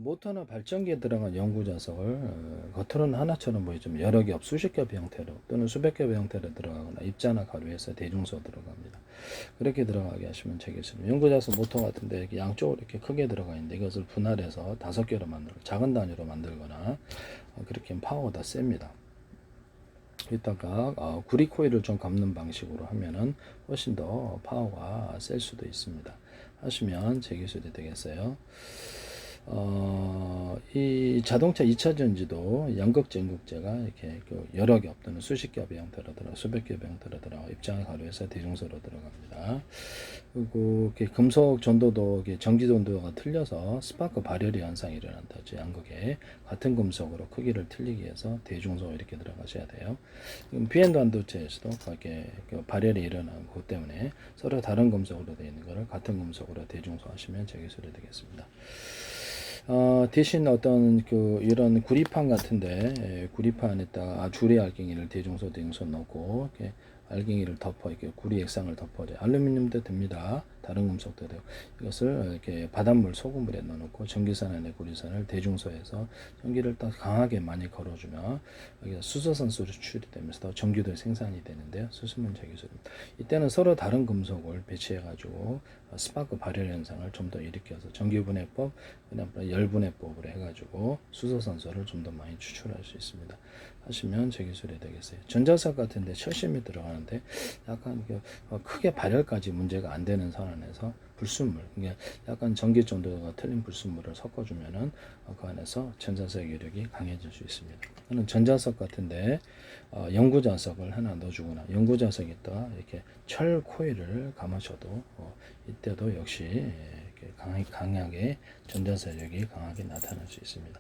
모터나 발전기에 들어간 연구 자석을 겉으로는 하나처럼 보이지만 여러 겹, 수십 겹의 형태로 또는 수백 겹의 형태로 들어가거나 입자나 가루에서 대중소 들어갑니다. 그렇게 들어가게 하시면 되겠습니다. 연구 자석 모터 같은데 이렇게 양쪽으로 이렇게 크게 들어가 있는데 이것을 분할해서 5개로 만들고 작은 단위로 만들거나 그렇게 하면 파워가 더 셉니다. 이따가 구리 코일을 좀 감는 방식으로 하면은 훨씬 더 파워가 셀 수도 있습니다. 하시면 제 기술이 되겠어요. 이 자동차 2차 전지도 양극 전극제가 이렇게 여러 겹 또는 수십 겹의 형태로 들어 수백 겹의 형태로 들어 입장을 가루해서 대중소로 들어갑니다. 그리고 금속 전도도 전기 전도가 틀려서 스파크 발열이 현상이 일어난다. 양극에 같은 금속으로 크기를 틀리기 위해서 대중소 이렇게 들어가셔야 돼요. 비엔드 반도체에서도 그렇게 발열이 일어나는 것 때문에 서로 다른 금속으로 되어 있는 것을 같은 금속으로 대중소 하시면 제 기술이 되겠습니다. 대신 어떤 이런 구리판 같은데 구리판에다가 주리 알갱이를 대중소 넣고 이렇게 알갱이를 덮어 이렇게 구리 액상을 덮어줘요. 알루미늄도 됩니다. 다른 금속도 되고 이것을 이렇게 바닷물 소금물에 넣어놓고 전기선 안에 구리선을 대중소해서 전기를 딱 강하게 많이 걸어주면 여기서 수소산소 추출이 되면서 더 전기도 생산이 되는데요. 수소문제 기술입니다. 이때는 서로 다른 금속을 배치해가지고 스파크 발열 현상을 좀 더 일으켜서 전기분해법, 그다음 열분해법으로 해가지고 수소산소를 좀 더 많이 추출할 수 있습니다. 하시면 제 기술이 되겠어요. 전자석 같은데 철심이 들어가는데 약간 크게 발열까지 문제가 안 되는 선안에서 불순물, 그러니까 약간 전기 정도가 틀린 불순물을 섞어주면은 그 안에서 전자석 유력이 강해질 수 있습니다. 저는 전자석 같은데 연구자석을 하나 넣어주거나 연구자석에다 이렇게 철 코일을 감아셔도 이때도 역시 이렇게 강하게 전자세력이 강하게 나타날 수 있습니다.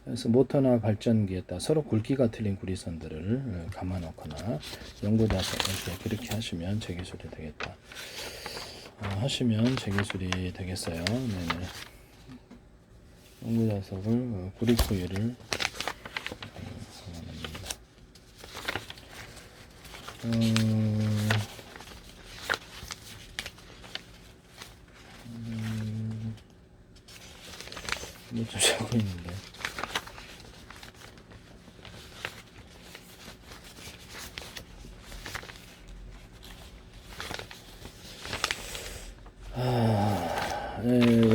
그래서 모터나 발전기에다 서로 굵기가 틀린 구리선들을 감아 놓거나 연구자석을 그렇게 하시면 제 기술이 되겠다. 하시면 제 기술이 되겠어요. 네네. 연구자석을 구리 코일을 뭐 좀 적고 있는데.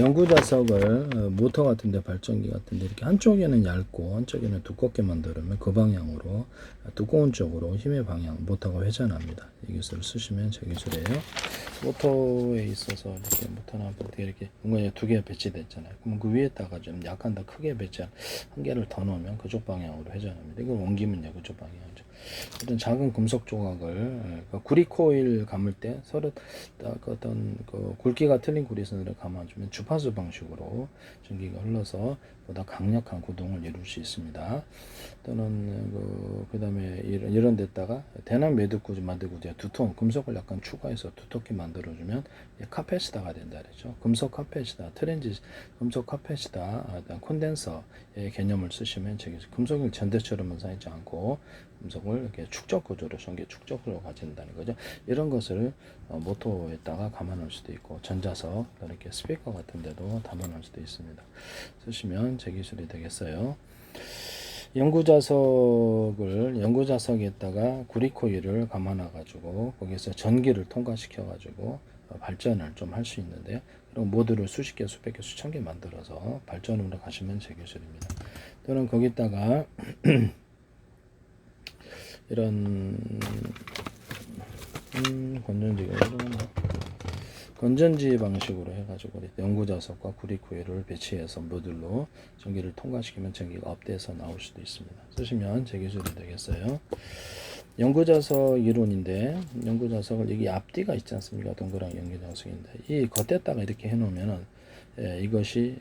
연구자석을 모터 같은데 발전기 같은데 이렇게 한쪽에는 얇고 한쪽에는 두껍게 만들면 그 방향으로 두꺼운 쪽으로 힘의 방향 모터가 회전합니다. 이 기술을 쓰시면 제 기술이에요. 모터에 있어서 이렇게 모터나 이렇게 뭔가 두 개가 배치됐잖아요. 그럼 그 위에다가 좀 약간 더 크게 배치한 한 개를 더 넣으면 그쪽 방향으로 회전합니다. 이걸 옮기면요 그쪽 방향이죠. 어떤 작은 금속 조각을 구리 코일 감을 때 서로 어떤 굵기가 틀린 구리선을 감아주면 주파수 방식으로 전기가 흘러서 보다 강력한 구동을 이룰 수 있습니다. 또는 그다음에 이런 데다가 대남 매듭구조 만들고 두통 금속을 약간 추가해서 두텁게 만들어주면 카페시다가 된다 그랬죠. 금속 카페시다, 금속 카페시다, 콘덴서의 개념을 쓰시면 금속을 전대처럼은 쌓이지 않고 금속을 이렇게 축적 구조로 전기 축적으로 가진다는 거죠. 이런 것을 모터에다가 감안할 수도 있고 전자석 이렇게 스피커 같은 데도 담아놓을 수도 있습니다. 쓰시면 제 기술이 되겠어요. 연구자석에다가 구리코일을 감아놔 가지고 거기서 전기를 통과시켜 가지고 발전을 좀 할 수 있는데요. 그리고 모듈을 수십 개, 수백 개, 수천 개 만들어서 발전으로 가시면 제 기술입니다. 또는 거기다가 이런 건전지 방식으로 해가지고 연구자석과 구리코일을 배치해서 모듈로 전기를 통과시키면 전기가 업돼서 나올 수도 있습니다. 쓰시면 제 기술이 되겠어요. 연구자석 이론인데 연구자석을 여기 앞뒤가 있지 않습니까? 동그란 연구자석인데 이 겉에다가 이렇게 해놓으면은 이것이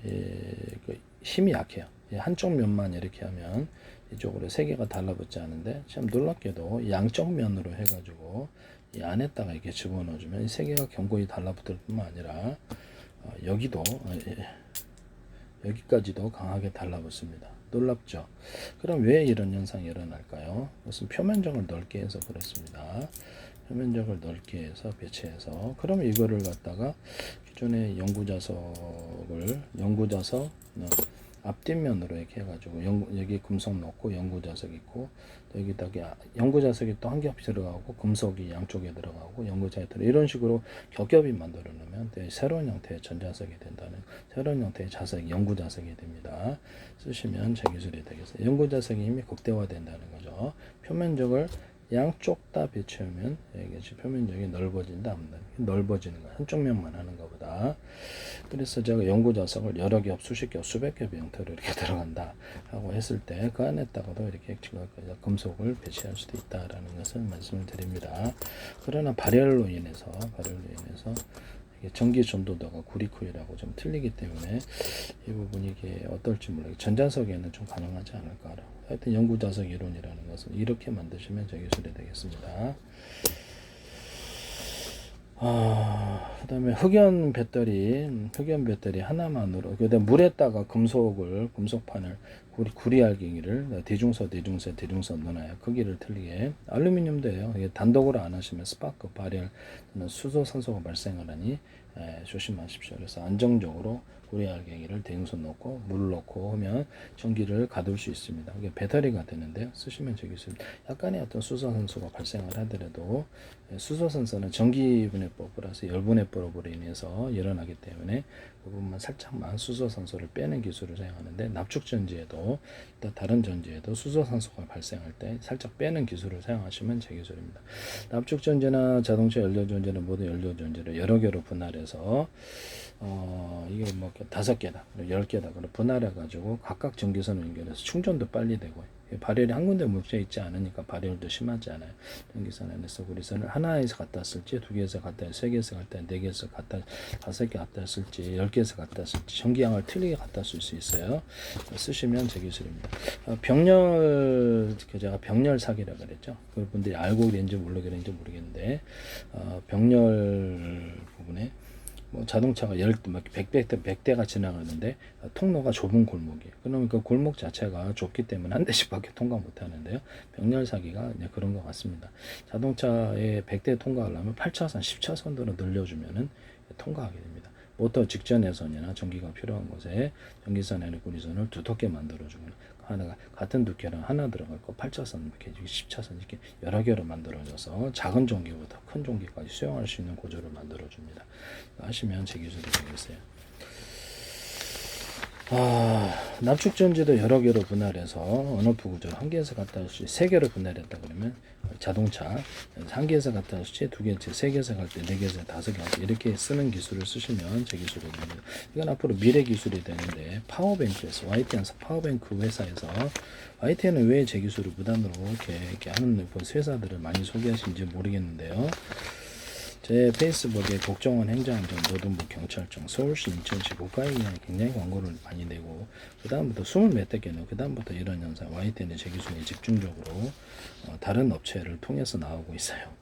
힘이 약해요. 한쪽 면만 이렇게 하면 이쪽으로 세 개가 달라붙지 않은데 참 놀랍게도 양쪽 면으로 해가지고 이 안에다가 이렇게 집어넣어주면 이 세 개가 견고히 달라붙을 뿐만 아니라 여기도 여기까지도 강하게 달라붙습니다. 놀랍죠? 그럼 왜 이런 현상이 일어날까요? 그것은 표면적을 넓게 해서 그렇습니다. 표면적을 넓게 해서 배치해서 그럼 이거를 갖다가 기존의 연구자석 앞뒷면으로 이렇게 해가지고 여기 금속 넣고 연구 자석 있고 또 여기다가 연구 자석이 또 한 겹 들어가고 금속이 양쪽에 들어가고 연구 자석이 들어 이런 식으로 겹겹이 만들어 놓으면 새로운 형태의 전자석이 된다는 새로운 형태의 자석 연구 자석이 됩니다. 쓰시면 제 기술이 되겠어요. 연구 자석이 이미 극대화된다는 거죠. 표면적을 양쪽 다 배치하면 이게 표면적이 넓어진다 없는다 넓어지는 거 한쪽 면만 하는 것보다. 그래서 제가 연구 자석을 여러 겹 수십 겹 수백 겹의 형태로 이렇게 들어간다 하고 했을 때 그 안에다가도 이렇게 금속을 배치할 수도 있다라는 것을 말씀을 드립니다. 그러나 발열로 인해서 이게 전기 전도도가 구리쿨이라고 좀 틀리기 때문에 이 부분이 이게 어떨지 모르겠어요. 전자석에는 좀 가능하지 않을까라고. 하여튼 연구자석 이론이라는 것은 이렇게 만드시면 제 기술이 되겠습니다. 그 다음에 흑연 배터리 하나만으로, 그다음 물에다가 금속판을, 구리알갱이를 대중서 넣어놔요. 크기를 틀리게. 알루미늄도예요. 이게 단독으로 안 하시면 스파크, 발열, 또는 수소산소가 발생을 하니 조심하십시오. 그래서 안정적으로 구리알갱이를 대중서 넣고 물 넣고 하면 전기를 가둘 수 있습니다. 이게 배터리가 되는데요. 쓰시면 제 기술 약간의 어떤 수소산소가 발생을 하더라도 수소산소는 전기분해법 플러스 열분해법으로 인해서 일어나기 때문에 그 부분만 살짝만 수소산소를 빼는 기술을 사용하는데 납축전지에도 또 다른 전지에도 수소산소가 발생할 때 살짝 빼는 기술을 사용하시면 제 기술입니다. 납축전지나 자동차 연료전지는 모든 연료전지를 여러 개로 분할해서 이게 뭐 5개다, 10개다, 그럼 분할해 가지고 각각 전기선을 연결해서 충전도 빨리 되고 발열이 한 군데 뭉쳐 있지 않으니까 발열도 심하지 않아요. 전기선 안에서 구리선을 하나에서 갖다 쓸지, 2개에서 갖다, 3개에서 갖다, 4개에서 갖다, 5개 갖다 쓸지, 10개에서 갖다 쓸지 전기양을 틀리게 갖다 쓸 수 있어요. 쓰시면 제 기술입니다. 제가 병렬 사기라고 그랬죠. 그분들이 알고 그랬는지 모르겠는지 모르겠는데 병렬 부분에 뭐 자동차가 100대가 지나가는데 통로가 좁은 골목이에요. 그러면 그 골목 자체가 좁기 때문에 한 대씩밖에 통과 못 하는데요. 병렬 사기가 그런 것 같습니다. 자동차에 100대 통과하려면 8차선, 10차선으로 늘려주면은 통과하게 됩니다. 모터 직전회선이나 전기가 필요한 곳에 전기선에는 구리선을 두텁게 만들어주면 하나가 같은 두께랑 하나 들어갈 거 8차선, 이렇게 10차선 이렇게 여러 개로 만들어져서 작은 전기보다 큰 전기까지 수용할 수 있는 구조를 만들어줍니다. 하시면 제 기술이 되겠어요. 납축전지도 여러 개로 분할해서 언오프 구조를 한 개에서 갖다 할 수, 3개로 분할했다 그러면 자동차 한 개에서 갖다 할 수, 2개, 3개에서 갈 때, 4개에서 5개 할 때 이렇게 쓰는 기술을 쓰시면 제 기술이 됩니다. 이건 앞으로 미래 기술이 되는데 파워뱅크에서 YTN에서 파워뱅크 회사에서 YTN은 왜 제 기술을 무단으로 이렇게 하는 회사들을 많이 소개하시는지 모르겠는데요. 제 페이스북에 국정원 행정안전 노동부 경찰청 서울시 인천시 국가에 굉장히 광고를 많이 내고 그 다음부터 20몇 대 개는 그 다음부터 이런 현상 YTN의 제 기술이 집중적으로 다른 업체를 통해서 나오고 있어요.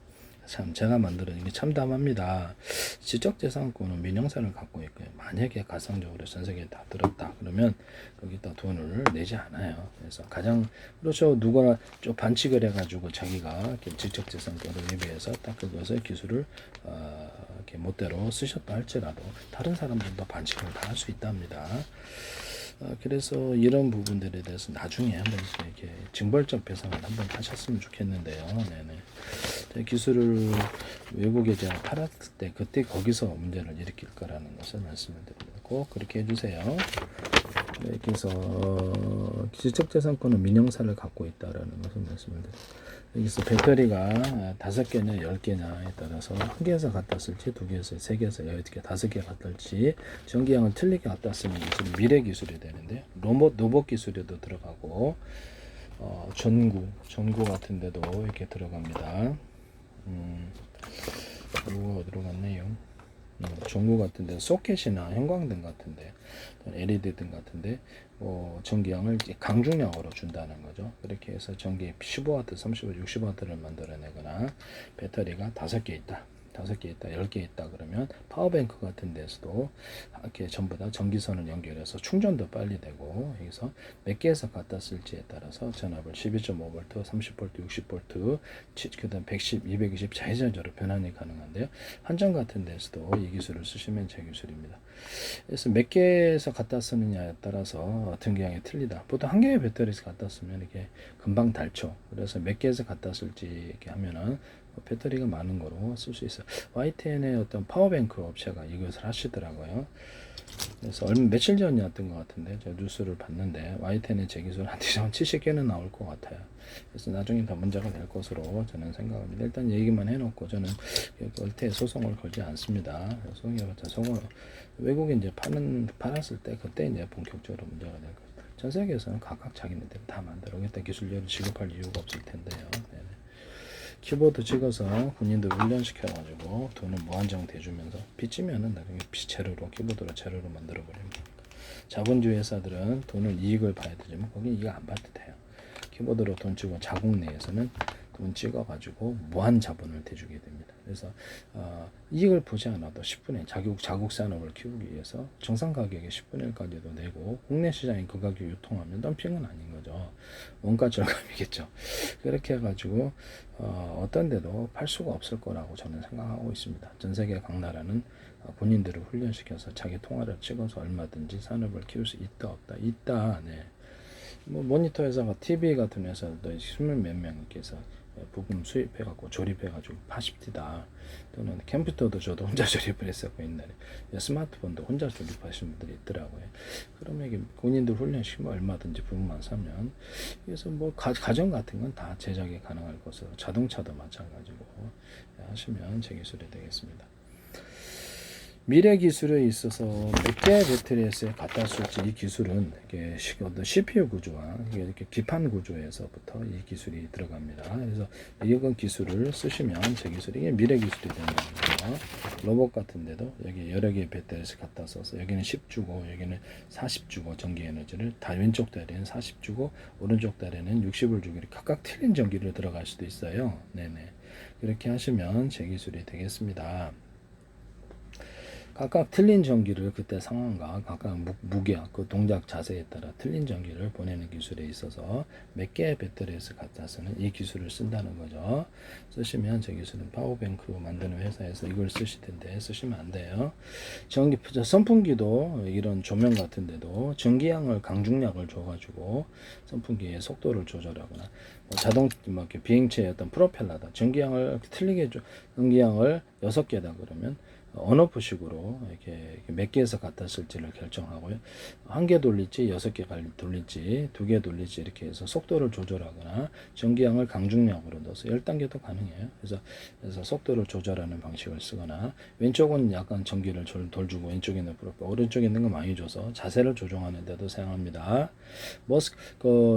참 제가 만들어낸 게 참담합니다. 지적재산권은 민영사를 갖고 있고요. 만약에 가상적으로 전 세계에 다 들었다 그러면 거기다 돈을 내지 않아요. 그래서 가장 그렇죠. 누가 좀 반칙을 해가지고 자기가 지적재산권을 위배해서 딱 그것을 기술을 이렇게 멋대로 쓰셨다 할지라도 다른 사람들도 반칙을 다 할 수 있답니다. 그래서 이런 부분들에 대해서 나중에 한번 이렇게 징벌적 배상을 한번 하셨으면 좋겠는데요. 네네. 기술을 외국에 제가 팔았을 때 그때 거기서 문제를 일으킬 거라는 것을 말씀을 드립니다. 꼭 그렇게 해주세요. 네, 그래서 지적재산권은 민영사를 갖고 있다라는 것을 말씀을 드립니다. 여기서 배터리가 5개냐 10개냐에 따라서 1개에서 갖다 쓸지 2개에서 3개에서 10개 5개 갖다 쓸지 전기양을 틀리게 갖다 쓰는 기술이 미래 기술이 되는데 로봇 기술에도 들어가고 전구 같은 데도 이렇게 들어갑니다. 이거 어디로 갔네요. 전구 같은데 소켓이나 형광등 같은데 LED 등 같은데 전기양을 강중량으로 준다는 거죠. 그렇게 해서 전기 15W, 30W, 60W를 만들어내거나 배터리가 5개 있다. 5개 있다, 10개 있다 그러면 파워뱅크 같은 데서도 이렇게 전부 다 전기선을 연결해서 충전도 빨리 되고, 여기서 몇 개에서 갖다 쓸지에 따라서 전압을 12.5V, 30V, 60V, 그다음 110, 220 자회전으로 변환이 가능한데요. 한전 같은 데서도 이 기술을 쓰시면 제 기술입니다. 그래서 몇 개에서 갖다 쓰느냐에 따라서 등기량이 틀리다. 보통 한 개의 배터리에서 갖다 쓰면 이게 금방 닳죠. 그래서 몇 개에서 갖다 쓸지 이렇게 하면은 배터리가 많은 거로 쓸 수 있어요. YTN의 어떤 파워뱅크 업체가 이것을 하시더라고요. 그래서 며칠 전이었던 것 같은데 제가 뉴스를 봤는데 YTN의 제 기술 한 70개는 나올 것 같아요. 그래서 나중에 다 문제가 될 것으로 저는 생각합니다. 일단 얘기만 해놓고 저는 얼태에 소송을 걸지 않습니다. 소송해봤자 외국에 이제 팔았을 때 그때 이제 본격적으로 문제가 될 거예요. 전 세계에서는 각각 자기네들 다 만들어겠다 기술료를 지급할 이유가 없을 텐데요. 네네. 키보드 찍어서 군인들 훈련시켜가지고 돈을 무한정 대주면서 빚지면은 나중에 재료로 키보드로 재료로 만들어버립니다. 자본주의 회사들은 돈을 이익을 봐야 되지만 거긴 이익 안 봐도 돼요. 키보드로 돈 찍고 자국 내에서는 돈 찍어가지고 무한 자본을 대주게 됩니다. 그래서 이익을 보지 않아도 10분의 자국 산업을 키우기 위해서 정상 가격의 10분의 1까지도 내고 국내 시장에 그 가격 유통하면 덤핑은 아닌 거죠. 원가 절감이겠죠. 그렇게 해가지고 어떤 데도 팔 수가 없을 거라고 저는 생각하고 있습니다. 전 세계 각 나라는 군인들을 훈련시켜서 자기 통화를 찍어서 얼마든지 산업을 키울 수 있다 없다 있다. 네. 뭐 모니터 회사가 TV 같은 회사도 20몇 명께서 부품 수입해갖고 조립해가지고 파십디다. 또는 컴퓨터도 저도 혼자 조립을 했었고 옛날에 스마트폰도 혼자 조립하시는 분들이 있더라고요. 그러면 이게 군인들 훈련시키면 얼마든지 부품만 사면, 그래서 뭐 가전 같은 건 다 제작이 가능할 것으로 자동차도 마찬가지고 하시면 제 기술이 되겠습니다. 미래 기술에 있어서 몇 개의 배터리에서 갖다 쓸지 이 기술은 이게 어떤 CPU 구조와 이렇게 기판 구조에서부터 이 기술이 들어갑니다. 그래서 이건 기술을 쓰시면 제 기술이 이게 미래 기술이 되는 겁니다. 로봇 같은데도 여기 여러 개의 배터리에서 갖다 써서 여기는 10주고 여기는 40주고 전기 에너지를 다 왼쪽 다리는 40주고 오른쪽 다리는 60을 주고 각각 틀린 전기를 들어갈 수도 있어요. 네네. 그렇게 하시면 제 기술이 되겠습니다. 각각 틀린 전기를 그때 상황과 각각 무게, 그 동작 자세에 따라 틀린 전기를 보내는 기술에 있어서 몇 개의 배터리에서 갖다 쓰는 이 기술을 쓴다는 거죠. 쓰시면 제 기술은 파워뱅크 만드는 회사에서 이걸 쓰실 텐데 쓰시면 안 돼요. 선풍기도 이런 조명 같은 데도 전기양을 강중량을 줘가지고 선풍기의 속도를 조절하거나 비행체의 어떤 프로펠러다 전기양을 틀리게 전기양을 6개다 그러면 언오프식으로 이렇게 몇 개에서 갖다 쓸지를 결정하고요. 한 개 돌릴지 6개 돌릴지 2개 돌릴지 이렇게 해서 속도를 조절하거나 전기양을 강중량으로 넣어서 10단계도 가능해요. 그래서 속도를 조절하는 방식을 쓰거나 왼쪽은 약간 전기를 덜 주고 왼쪽에 있는 오른쪽에 있는 거 많이 줘서 자세를 조정하는 데도 사용합니다.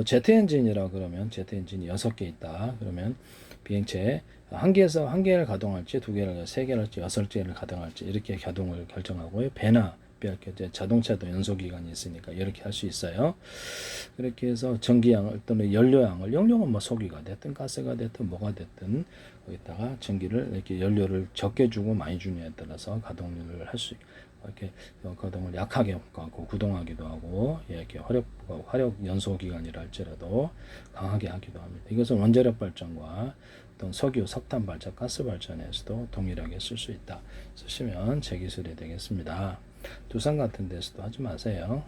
제트 엔진이라 그러면 제트 엔진이 6개 있다. 그러면 비행체 한 개를 가동할지 2개를 3개를 할지 6개를 가동할지 이렇게 가동을 결정하고요. 배나 자동차도 연소기관이 있으니까 이렇게 할 수 있어요. 그렇게 해서 전기양을 또는 연료양을 연료는 뭐 소기가 됐든 가스가 됐든 뭐가 됐든 거기다가 전기를 이렇게 연료를 적게 주고 많이 주냐에 따라서 가동률을 할 수 이렇게 가동을 약하게 하고 구동하기도 하고 이렇게 화력 연소 기관이라 할지라도 강하게 하기도 합니다. 이것은 원자력 발전과 어떤 석유, 석탄 발전, 가스 발전에서도 동일하게 쓸 수 있다. 쓰시면 제 기술이 되겠습니다. 두산 같은 데서도 하지 마세요.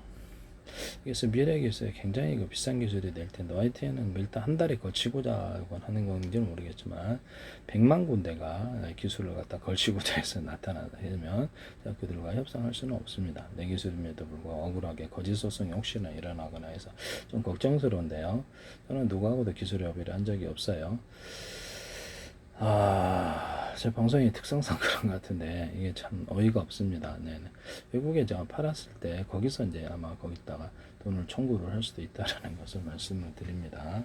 그래서 미래 기술이 굉장히 비싼 기술이 될 텐데 YTN은 일단 한 달에 걸치고자 하는 건지는 모르겠지만 100만 군데가 기술을 갖다 걸치고자 해서 나타나면 그들과 협상할 수는 없습니다. 내 기술임에도 불구하고 억울하게 거짓 소송이 혹시나 일어나거나 해서 좀 걱정스러운데요. 저는 누구하고도 기술 협의를 한 적이 없어요. 제 방송의 특성상 그런 것 같은데 이게 참 어이가 없습니다. 네네. 외국에 제가 팔았을 때 거기서 이제 아마 거기다가 돈을 청구를 할 수도 있다라는 것을 말씀을 드립니다.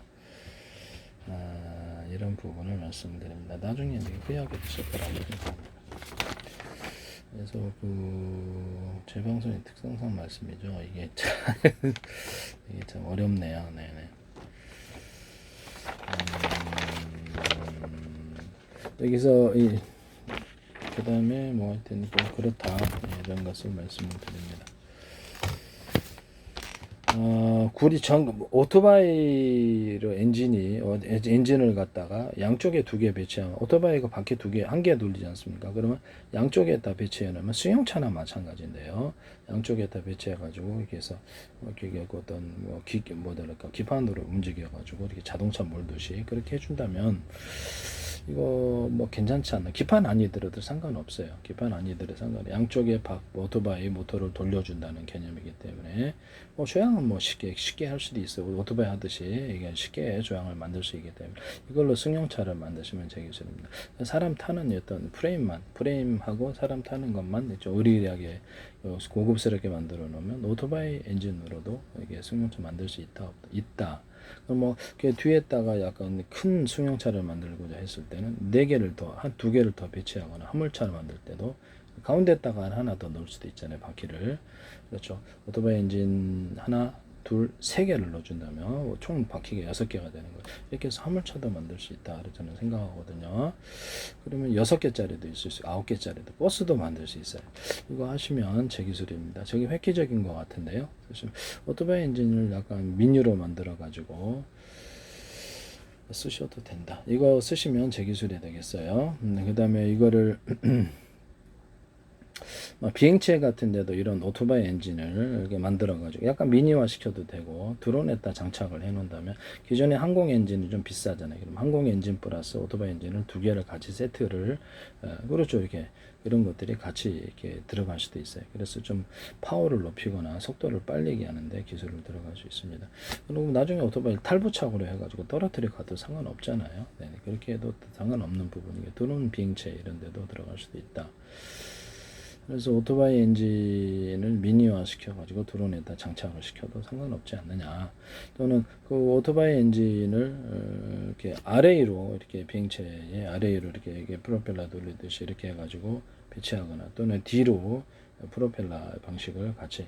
이런 부분을 말씀드립니다. 나중에 이제 후회하게 되실 거라고 생각합니다. 그래서 제 방송의 특성상 말씀이죠. 이게 참 어렵네요. 네네. 여기서 그 다음에 뭐 하여튼 뭐 그렇다, 이런 것을 말씀을 드립니다. 오토바이로 엔진을 갖다가 양쪽에 두 개 배치하면, 오토바이가 바퀴 두 개, 한 개 돌리지 않습니까? 그러면 양쪽에다 배치해 놓으면 승용차나 마찬가지인데요. 양쪽에다 배치해 가지고 이렇게 해서 이렇게 어떤 뭐랄까 기판으로 움직여 가지고 이렇게 자동차 몰듯이 그렇게 해준다면 이거 뭐 괜찮지 않나? 기판 아니더라도 상관없어요. 기판 아니더라도 양쪽에 오토바이 모터를 돌려준다는 개념이기 때문에 뭐 조향은 뭐 쉽게 할 수도 있어요. 오토바이 하듯이 이게 쉽게 조향을 만들 수 있기 때문에 이걸로 승용차를 만드시면 제 기술입니다. 사람 타는 어떤 프레임하고 사람 타는 것만 좀 의리하게 고급스럽게 만들어 놓으면 오토바이 엔진으로도 이게 승용차 만들 수 있다. 그럼 뭐 뒤에다가 약간 큰 승용차를 만들고자 했을 때는 두 개를 더 배치하거나 화물차를 만들 때도 가운데다가 하나 더 넣을 수도 있잖아요, 바퀴를. 그렇죠. 오토바이 엔진 하나, 둘, 세 개를 넣어준다면 총 바퀴가 6개가 되는 거예요. 이렇게 해서 화물차도 만들 수 있다, 저는 생각하거든요. 그러면 6개짜리도 있을 수, 9개짜리도, 버스도 만들 수 있어요. 이거 하시면 제 기술입니다. 저게 획기적인 것 같은데요. 그래서 오토바이 엔진을 약간 미니로 만들어 가지고 쓰셔도 된다. 이거 쓰시면 제 기술이 되겠어요. 그 다음에 이거를 비행체 같은 데도 이런 오토바이 엔진을 이렇게 만들어 가지고 약간 미니화 시켜도 되고 드론에다 장착을 해 놓는다면, 기존의 항공 엔진이 좀 비싸잖아요. 그럼 항공 엔진 플러스 오토바이 엔진을 두 개를 같이 세트를 그렇죠, 이렇게 이런 것들이 같이 이렇게 들어갈 수도 있어요. 그래서 좀 파워를 높이거나 속도를 빨리게 하는데 기술을 들어갈 수 있습니다. 그리고 나중에 오토바이 탈부착으로 해가지고 떨어뜨려 가도 상관없잖아요. 네, 그렇게 해도 상관없는 부분이게 드론 비행체 이런 데도 들어갈 수도 있다. 그래서 오토바이 엔진을 미니화 시켜가지고 드론에다 장착을 시켜도 상관없지 않느냐. 또는 그 오토바이 엔진을 이렇게 아레이로, 이렇게 비행체에 아레이로 이렇게 프로펠러 돌리듯이 이렇게 해가지고 배치하거나, 또는 뒤로 프로펠러 방식을 같이,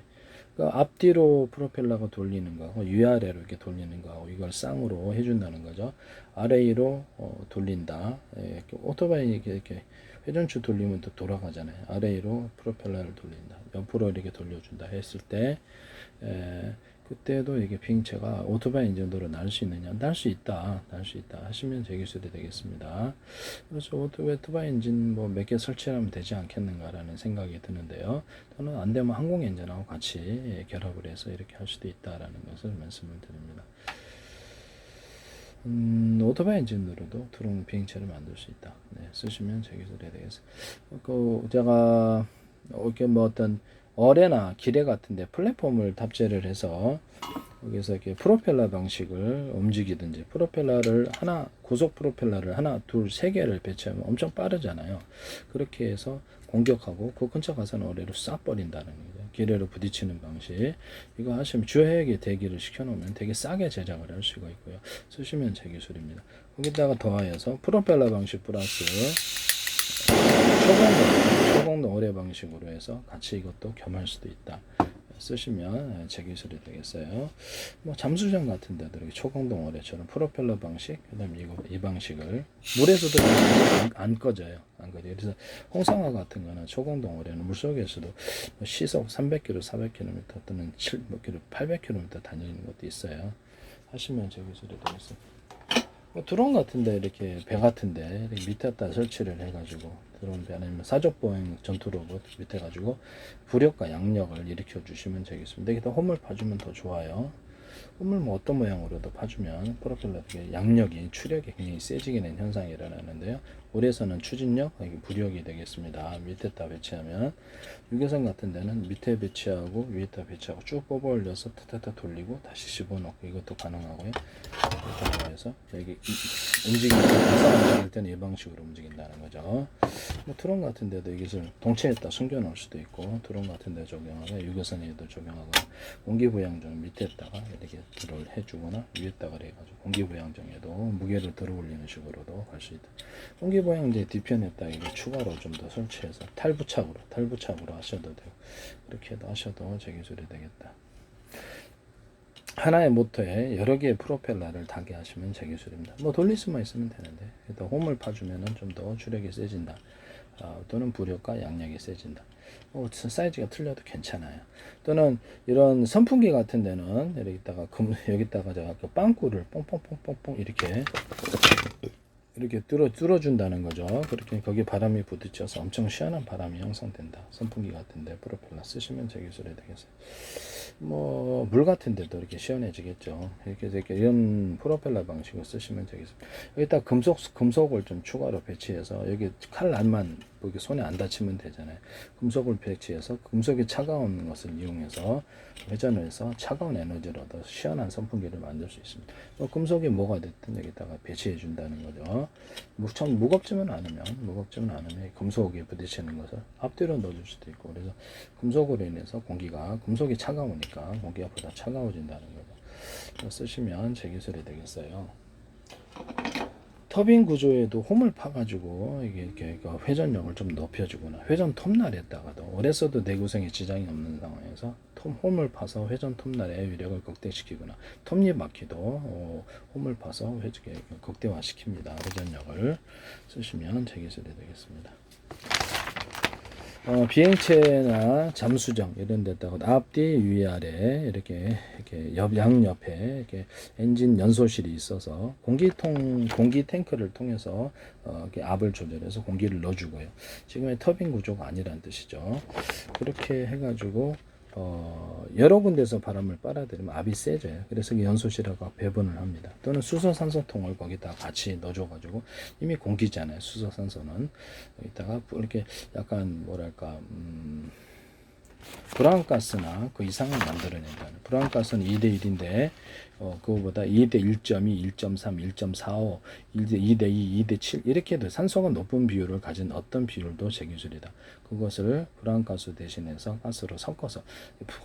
그 앞뒤로 프로펠러가 돌리는 거하고 위아래로 이렇게 돌리는 거하고 이걸 쌍으로 해준다는 거죠. 아레이로 돌린다. 이렇게 오토바이 이렇게 회전축 돌리면 또 돌아가잖아요. 아래로 프로펠러를 돌린다. 옆으로 이렇게 돌려준다 했을 때 그때도 이게 비행체가 오토바이 엔진으로 날 수 있느냐? 날 수 있다. 하시면 제 기술이 되겠습니다. 그래서 오토바이 엔진 뭐 몇 개 설치하면 되지 않겠는가라는 생각이 드는데요. 저는 안 되면 항공 엔진하고 같이 결합을 해서 이렇게 할 수도 있다라는 것을 말씀을 드립니다. 오토바이 엔진으로도 드론 비행체를 만들 수 있다. 네, 쓰시면 제 기술이 되겠어요. 제가 이렇게 뭐 어떤 어뢰나 기뢰 같은데 플랫폼을 탑재를 해서 여기서 이렇게 프로펠러 방식을 움직이든지, 고속 프로펠러를 하나, 둘, 세 개를 배치하면 엄청 빠르잖아요. 그렇게 해서 공격하고 그 근처 가서는 어뢰로 쏴 버린다는 거죠. 기뢰로 부딪히는 방식. 이거 하시면 주해액에 대기를 시켜놓으면 되게 싸게 제작을 할 수가 있고요. 쓰시면 제 기술입니다. 거기다가 더하여서 프로펠러 방식 플러스 초공동 어뢰 방식으로 해서 같이 이것도 겸할 수도 있다. 쓰시면 제 기술이 되겠어요. 뭐 잠수정 같은 데도 이렇게 초공동 어뢰처럼 프로펠러 방식, 그다음에 이 방식을 물에서도 안 꺼져요. 그래서 홍상어 같은 거는 초공동 어뢰는 물속에서도 시속 300km, 400km 또는 700km, 800km 다니는 것도 있어요. 하시면 제 기술이 되겠어요. 드론 같은데 이렇게 배 같은데 이렇게 밑에다 설치를 해가지고, 드론 배 아니면 사족보행 전투 로봇 밑에 가지고 부력과 양력을 일으켜 주시면 되겠습니다. 여기다 홈을 파주면 더 좋아요. 홈을 뭐 어떤 모양으로도 파주면 프로펠러 양력이, 추력이 굉장히 세지게 된 현상이 일어나는데요. 올해서는 추진력, 부력이 되겠습니다. 밑에다 배치하면, 유계선 같은 데는 밑에 배치하고 위에다 배치하고 쭉 뽑아 올려서 타타타 돌리고 다시 집어넣고 이것도 가능하고요. 이렇게 해서 여기 움직일 때는 이 방식으로 움직인다는 거죠. 뭐 드론 같은 데도 이것을 동체에다 숨겨 놓을 수도 있고, 드론 같은 데 적용하고 유계선에도 적용하고, 공기부양정 밑에다가 이렇게 들어올 해주거나 위에다가 해가지고 공기부양정에도 무게를 들어 올리는 식으로도 할 수 있다. 공기부양제 뒤편에다 이게 추가로 좀 더 설치해서 탈부착으로 하셔도 되고, 그렇게 해도 하셔도 제 기술이 되겠다. 하나의 모터에 여러 개의 프로펠러를 달게 하시면 제 기술입니다. 뭐 돌릴 수만 있으면 되는데, 일단 홈을 파주면은 좀 더 추력이 세진다 또는 부력과 양력이 세진다. 사이즈가 틀려도 괜찮아요. 또는 이런 선풍기 같은 데는 여기다가 제가 그 빵꾸를 뽕뽕뽕뽕뽕 이렇게 뚫어준다는 거죠. 그렇게 거기에 바람이 부딪혀서 엄청 시원한 바람이 형성된다. 선풍기 같은데 프로펠러 쓰시면 제 기술이 되겠어요. 뭐 물 같은데도 이렇게 시원해지겠죠. 이렇게 이런 프로펠러 방식을 쓰시면 되겠습니다. 여기다 금속을 좀 추가로 배치해서 여기 칼날만 여기 손에 안 다치면 되잖아요. 금속을 배치해서 금속이 차가운 것을 이용해서 회전을 해서 차가운 에너지를 얻어 시원한 선풍기를 만들 수 있습니다. 금속이 뭐가 됐든 여기다가 배치해 준다는 거죠. 참 무겁지만 않으면 금속에 부딪히는 것을 앞뒤로 넣어줄 수도 있고, 그래서 금속으로 인해서 금속이 차가우니까 공기가 보다 차가워진다는 거죠. 쓰시면 제 기술이 되겠어요. 터빈 구조에도 홈을 파가지고 이렇게 회전력을 좀 높여주거나, 회전 톱날에다가도 오래 써도 내구성에 지장이 없는 상황에서 홈을 파서 회전 톱날의 위력을 극대시키거나, 톱니바퀴도 홈을 파서 극대화시킵니다. 회전력을 쓰시면 제 기술이 되겠습니다. 비행체나 잠수정 이런 데다가 앞뒤 위아래 이렇게 양옆에 이렇게 엔진 연소실이 있어서 공기 탱크를 통해서 이렇게 압을 조절해서 공기를 넣어주고요. 지금의 터빈 구조가 아니란 뜻이죠. 그렇게 해가지고 여러 군데서 바람을 빨아들이면 압이 세져요. 그래서 연소실하고 배분을 합니다. 또는 수소산소통을 거기다 같이 넣어줘가지고, 이미 공기잖아요. 수소산소는 여기다가 이렇게 약간 불안가스나 그 이상을 만들어낸다는. 불안가스는 2대1인데 그거보다 2대 1.2, 1.3, 1.45, 2대 2, 2대 7 이렇게 해도 산소가 높은 비율을 가진 어떤 비율도 제 기술이다. 그것을 불안가스 대신해서 가스로 섞어서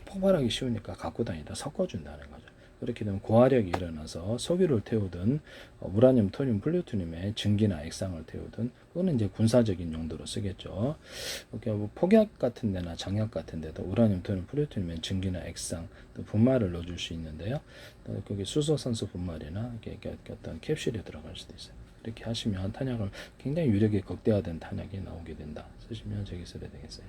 폭발하기 쉬우니까 갖고 다니다 섞어준다는 거죠. 그렇게 되면 고화력이 일어나서 석유를 태우든 우라늄, 토륨, 플루토늄의 증기나 액상을 태우든, 그거는 이제 군사적인 용도로 쓰겠죠. 이렇게 폭약 같은 데나 장약 같은 데도 우라늄, 토륨, 플루토늄의 증기나 액상, 또 분말을 넣어줄 수 있는데요. 거기 수소산소 분말이나 이렇게 어떤 캡슐이 들어갈 수도 있어요. 이렇게 하시면 탄약을 굉장히 유력이 극대화된 탄약이 나오게 된다. 쓰시면 제 기술이 되겠어요.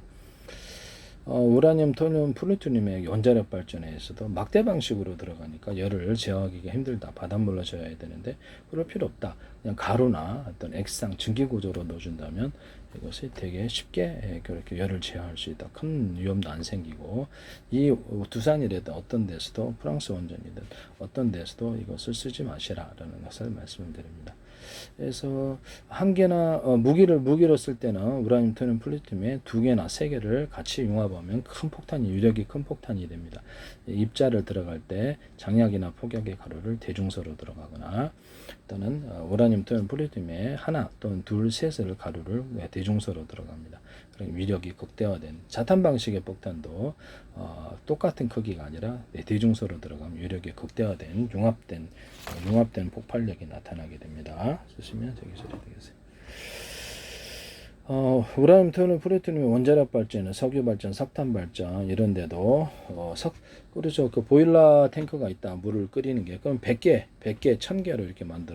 우라늄, 토륨, 플루토늄의 원자력 발전에서도 막대 방식으로 들어가니까 열을 제어하기가 힘들다. 바닷물로 제어해야 되는데 그럴 필요 없다. 그냥 가루나 어떤 액상, 증기 구조로 넣어준다면 이것이 되게 쉽게 그렇게 열을 제어할 수 있다. 큰 위험도 안 생기고, 이 두산이라든 어떤 데서도, 프랑스 원전이든 어떤 데서도 이것을 쓰지 마시라라는 것을 말씀을 드립니다. 그래서 한 개나 무기로 쓸 때는 우라늄, 토륨, 플루토늄에 2개나 3개를 같이 융합하면 유력이 큰 폭탄이 됩니다. 입자를 들어갈 때 장약이나 폭약의 가루를 대중소로 들어가거나, 또는 우라늄, 토륨, 플루토늄에 하나 또는 둘, 셋을 가루를 대중소로 들어갑니다. 그럼 위력이 극대화된 자탄 방식의 폭탄도 똑같은 크기가 아니라 대중소로 들어가면 위력이 극대화된 융합된 폭발력이 나타나게 됩니다. 쓰시면 제 기술이 되겠어요. 우라늄, 토륨, 플루토늄의 원자력 발전은 석유 발전, 석탄 발전 이런 데도 그렇죠. 그 보일러 탱크가 있다. 물을 끓이는 게, 그럼 100개, 1000개로 이렇게 만들어